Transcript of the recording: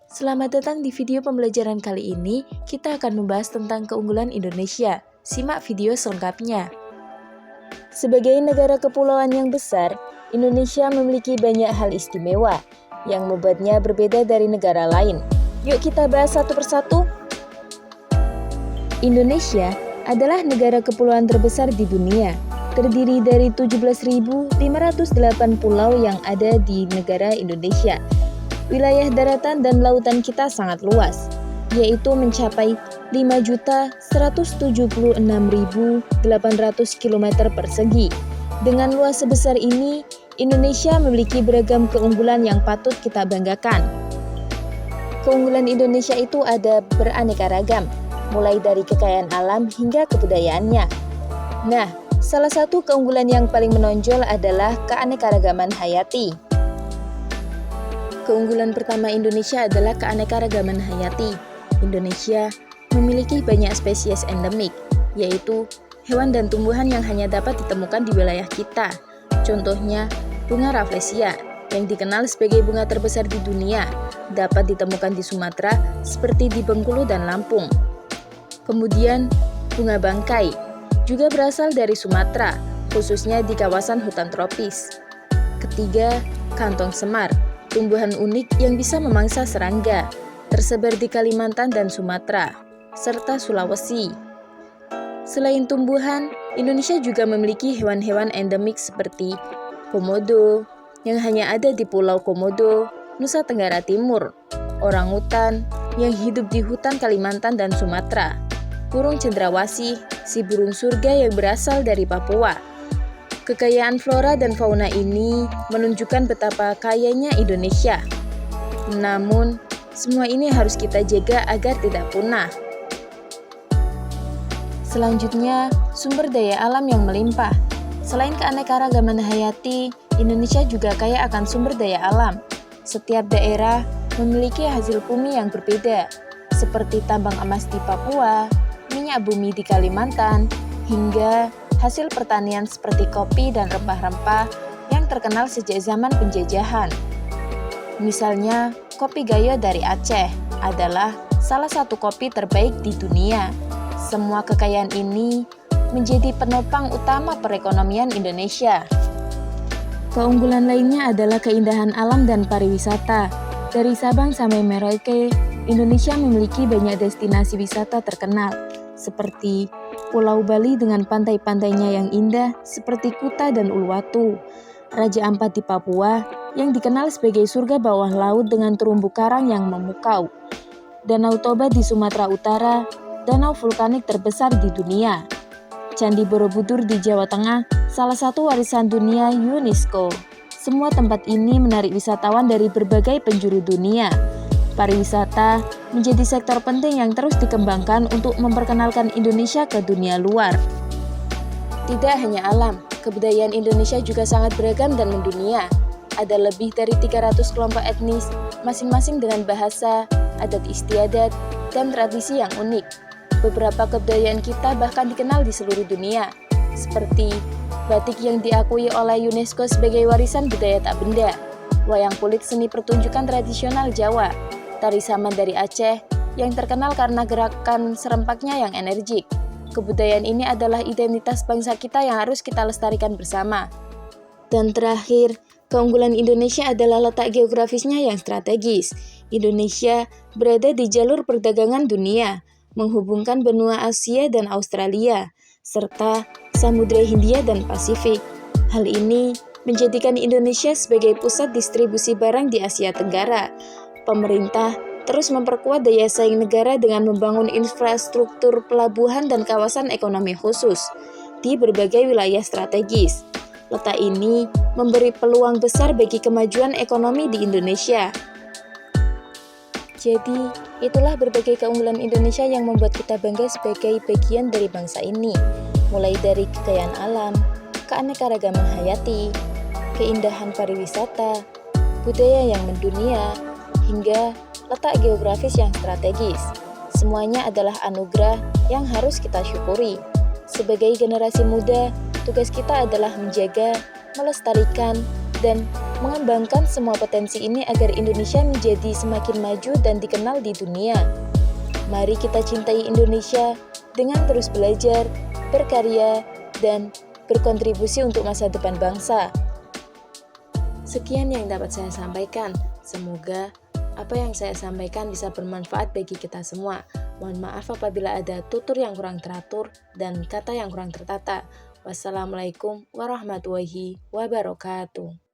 Selamat datang di video pembelajaran kali ini, kita akan membahas tentang keunggulan Indonesia. Simak video selengkapnya. Sebagai negara kepulauan yang besar, Indonesia memiliki banyak hal istimewa yang membuatnya berbeda dari negara lain. Yuk kita bahas satu persatu. Indonesia adalah negara kepulauan terbesar di dunia, terdiri dari 17.508 pulau yang ada di negara Indonesia. Wilayah daratan dan lautan kita sangat luas, yaitu mencapai 5.176.800 km persegi. Dengan luas sebesar ini, Indonesia memiliki beragam keunggulan yang patut kita banggakan. Keunggulan Indonesia itu ada beraneka ragam, mulai dari kekayaan alam hingga kebudayaannya. Nah, salah satu keunggulan yang paling menonjol adalah keanekaragaman hayati. Keunggulan pertama Indonesia adalah keanekaragaman hayati. Indonesia memiliki banyak spesies endemik, yaitu hewan dan tumbuhan yang hanya dapat ditemukan di wilayah kita. Contohnya, bunga rafflesia, yang dikenal sebagai bunga terbesar di dunia, dapat ditemukan di Sumatera seperti di Bengkulu dan Lampung. Kemudian, bunga bangkai, juga berasal dari Sumatera, khususnya di kawasan hutan tropis. Ketiga, kantong semar, tumbuhan unik yang bisa memangsa serangga, tersebar di Kalimantan dan Sumatera, serta Sulawesi. Selain tumbuhan, Indonesia juga memiliki hewan-hewan endemik seperti komodo, yang hanya ada di Pulau Komodo, Nusa Tenggara Timur, orangutan, yang hidup di hutan Kalimantan dan Sumatera, burung cendrawasih, si burung surga yang berasal dari Papua. Kekayaan flora dan fauna ini menunjukkan betapa kayanya Indonesia. Namun, semua ini harus kita jaga agar tidak punah. Selanjutnya, sumber daya alam yang melimpah. Selain keanekaragaman hayati, Indonesia juga kaya akan sumber daya alam. Setiap daerah memiliki hasil bumi yang berbeda, seperti tambang emas di Papua, minyak bumi di Kalimantan, hingga hasil pertanian seperti kopi dan rempah-rempah yang terkenal sejak zaman penjajahan. Misalnya, kopi Gayo dari Aceh adalah salah satu kopi terbaik di dunia. Semua kekayaan ini menjadi penopang utama perekonomian Indonesia. Keunggulan lainnya adalah keindahan alam dan pariwisata. Dari Sabang sampai Merauke, Indonesia memiliki banyak destinasi wisata terkenal, seperti Pulau Bali dengan pantai-pantainya yang indah seperti Kuta dan Uluwatu, Raja Ampat di Papua yang dikenal sebagai surga bawah laut dengan terumbu karang yang memukau, Danau Toba di Sumatera Utara, danau vulkanik terbesar di dunia, Candi Borobudur di Jawa Tengah, salah satu warisan dunia UNESCO. Semua tempat ini menarik wisatawan dari berbagai penjuru dunia. Pariwisata menjadi sektor penting yang terus dikembangkan untuk memperkenalkan Indonesia ke dunia luar. Tidak hanya alam, kebudayaan Indonesia juga sangat beragam dan mendunia. Ada lebih dari 300 kelompok etnis, masing-masing dengan bahasa, adat istiadat, dan tradisi yang unik. Beberapa kebudayaan kita bahkan dikenal di seluruh dunia, seperti batik yang diakui oleh UNESCO sebagai warisan budaya tak benda, wayang kulit seni pertunjukan tradisional Jawa, tari saman dari Aceh yang terkenal karena gerakan serempaknya yang energik. Kebudayaan ini adalah identitas bangsa kita yang harus kita lestarikan bersama. Dan terakhir, keunggulan Indonesia adalah letak geografisnya yang strategis. Indonesia berada di jalur perdagangan dunia, menghubungkan benua Asia dan Australia, serta Samudra Hindia dan Pasifik. Hal ini menjadikan Indonesia sebagai pusat distribusi barang di Asia Tenggara. Pemerintah terus memperkuat daya saing negara dengan membangun infrastruktur pelabuhan dan kawasan ekonomi khusus di berbagai wilayah strategis. Letak ini memberi peluang besar bagi kemajuan ekonomi di Indonesia. Jadi, itulah berbagai keunggulan Indonesia yang membuat kita bangga sebagai bagian dari bangsa ini, mulai dari kekayaan alam, keanekaragaman hayati, keindahan pariwisata, budaya yang mendunia, hingga letak geografis yang strategis. Semuanya adalah anugerah yang harus kita syukuri. Sebagai generasi muda, tugas kita adalah menjaga, melestarikan, dan mengembangkan semua potensi ini agar Indonesia menjadi semakin maju dan dikenal di dunia. Mari kita cintai Indonesia dengan terus belajar, berkarya, dan berkontribusi untuk masa depan bangsa. Sekian yang dapat saya sampaikan. Semoga apa yang saya sampaikan bisa bermanfaat bagi kita semua. Mohon maaf apabila ada tutur yang kurang teratur dan kata yang kurang tertata. Wassalamualaikum warahmatullahi wabarakatuh.